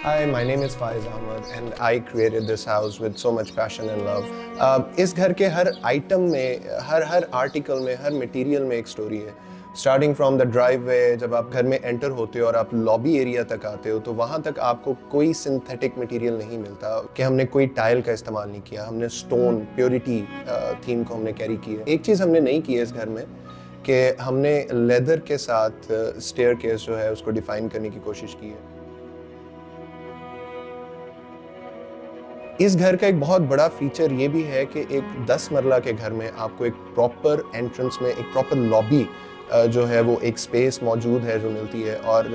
Hi, my name is Faiz Ahmed and I created this house with so much passion and love. इस घर के हर item में, हर article में, हर material में एक स्टोरी है. स्टार्टिंग फ्रॉम द ड्राइववे, जब आप घर में एंटर होते हो और आप लॉबी एरिया तक आते हो तो वहाँ तक आपको कोई सिंथेटिक मटेरियल नहीं मिलता कि हमने कोई टाइल का इस्तेमाल नहीं किया. हमने स्टोन प्योरिटी थीम को हमने कैरी की है. एक चीज़ हमने नहीं की है इस घर में कि हमने लेदर के साथ स्टेयर केस जो है उसको डिफाइन करने की कोशिश की है. इस घर का एक बहुत बड़ा फीचर ये भी है कि एक 10 मरला के घर में आपको एक प्रॉपर एंट्रेंस में एक प्रॉपर लॉबी जो है वो एक स्पेस मौजूद है जो मिलती है. और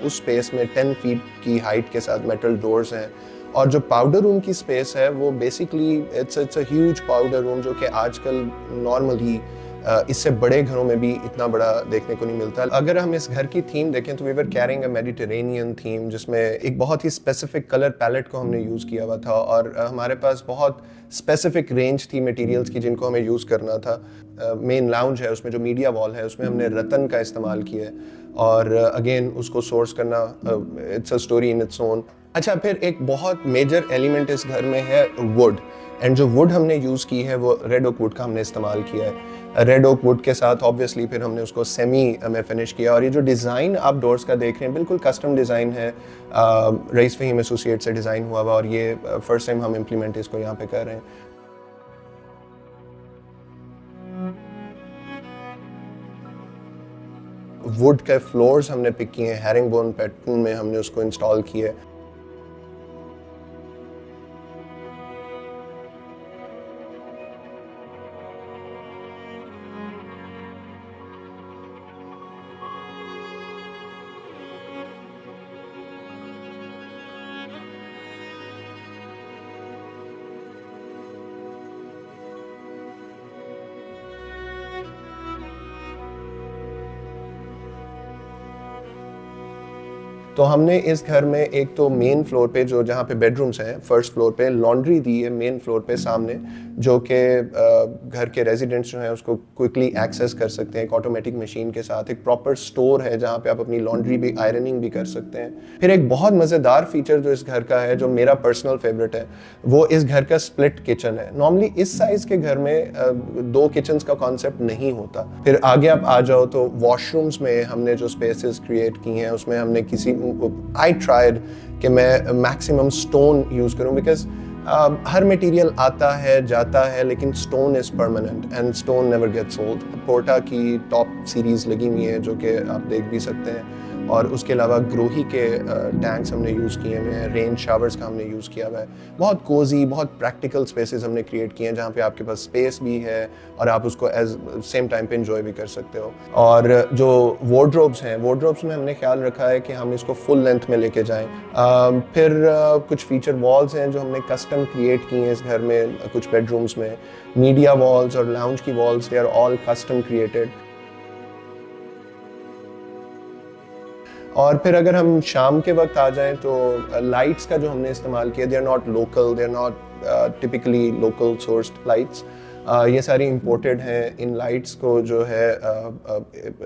उस स्पेस में 10 फीट की हाइट के साथ मेटल डोर्स हैं. और जो पाउडर रूम की स्पेस है वो basically it's a huge powder room जो कि आजकल नॉर्मली इससे बड़े घरों में भी इतना बड़ा देखने को नहीं मिलता. अगर हम इस घर की थीम देखें तो we were carrying a Mediterranean theme जिसमें एक बहुत ही स्पेसिफिक कलर पैलेट को हमने यूज़ किया हुआ था और हमारे पास बहुत स्पेसिफिक रेंज थी मटेरियल्स की जिनको हमें यूज़ करना था. मेन लाउंज है उसमें जो मीडिया वॉल है उसमें हमने रतन का इस्तेमाल किया है और अगेन उसको सोर्स करना it's a story in its own. अच्छा, फिर एक बहुत मेजर एलिमेंट इस घर में है वुड. एंड जो वुड हमने यूज़ की है वो रेड ओक वुड का हमने इस्तेमाल किया है. रेड ओक वुड के साथ ऑब्वियसली फिर हमने उसको सेमी में फिनिश किया. और ये जो डिज़ाइन आप डोर्स का देख रहे हैं बिल्कुल कस्टम डिज़ाइन है. रईस फ़हीम एसोसिएट से डिज़ाइन हुआ हुआ और ये फर्स्ट टाइम हम इम्प्लीमेंट इसको यहाँ पे कर रहे हैं. वुड के फ्लोर्स हमने पिक किए हैं. हेरिंगबोन पैटर्न में हमने उसको इंस्टॉल किया है. तो हमने इस घर में एक तो मेन फ्लोर पे जो जहाँ पे बेडरूम्स हैं फर्स्ट फ्लोर पे लॉन्ड्री दी है मेन फ्लोर पे सामने जो कि घर के रेजिडेंट्स जो हैं उसको क्विकली एक्सेस कर सकते हैं एक ऑटोमेटिक मशीन के साथ. एक प्रॉपर स्टोर है जहाँ पे आप अपनी लॉन्ड्री भी आयरनिंग भी कर सकते हैं. फिर एक बहुत मज़ेदार फीचर जो इस घर का है जो मेरा पर्सनल फेवरेट है वो इस घर का स्प्लिट किचन है. नॉर्मली इस साइज़ के घर में 2 किचन्स का कॉन्सेप्ट नहीं होता. फिर आगे आप आ जाओ तो वॉशरूम्स में हमने जो स्पेसेस क्रिएट की हैं उसमें हमने I tried कि मैं मैक्सिमम स्टोन यूज़ करूं बिकॉज हर मटेरियल आता है जाता है लेकिन stone is permanent and stone never gets old. पोर्टा की टॉप सीरीज़ लगी हुई है जो कि आप देख भी सकते हैं. और उसके अलावा ग्रोही के टैंक्स हमने यूज़ किए हुए हैं. रेन शावर्स का हमने यूज़ किया हुआ है. बहुत कोजी बहुत प्रैक्टिकल स्पेसेस हमने क्रिएट किए हैं जहाँ पे आपके पास स्पेस भी है और आप उसको एज सेम टाइम पे एंजॉय भी कर सकते हो. और जो वार्डरोब्स हैं वार्डरोब्स में हमने ख्याल रखा है कि हम इसको फुल लेंथ में लेके जाएं. फिर कुछ फीचर वॉल्स हैं जो हमने कस्टम क्रिएट की हैं इस घर में. कुछ बेडरूम्स में मीडिया वॉल्स और लाउंज की walls they are all custom created. और फिर अगर हम शाम के वक्त आ जाएं तो लाइट्स का जो हमने इस्तेमाल किया they are not local, they are not typically local sourced lights. ये सारी इंपोर्टेड हैं. इन लाइट्स को जो है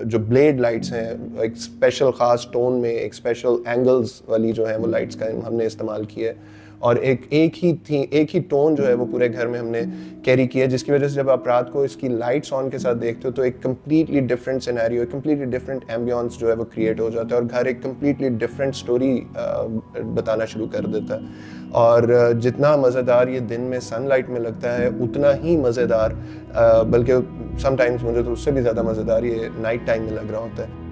जो ब्लेड लाइट्स हैं एक स्पेशल ख़ास टोन में एक स्पेशल एंगल्स वाली जो है वो लाइट्स का हमने इस्तेमाल किया है. और एक ही टोन जो है वो पूरे घर में हमने कैरी किया जिसकी वजह से जब आप रात को इसकी लाइट्स ऑन के साथ देखते हो तो एक कम्प्लीटली डिफरेंट सिनेरियो एक कम्प्लीटली डिफरेंट एम्बियंस जो है वो क्रिएट हो जाता है और घर एक कम्प्लीटली डिफरेंट स्टोरी बताना शुरू कर देता है. और जितना मज़ेदार ये दिन में सनलाइट में लगता है उतना ही मज़ेदार बल्कि समटाइम्स मुझे तो उससे भी ज़्यादा मज़ेदार ये नाइट टाइम में लग रहा होता है.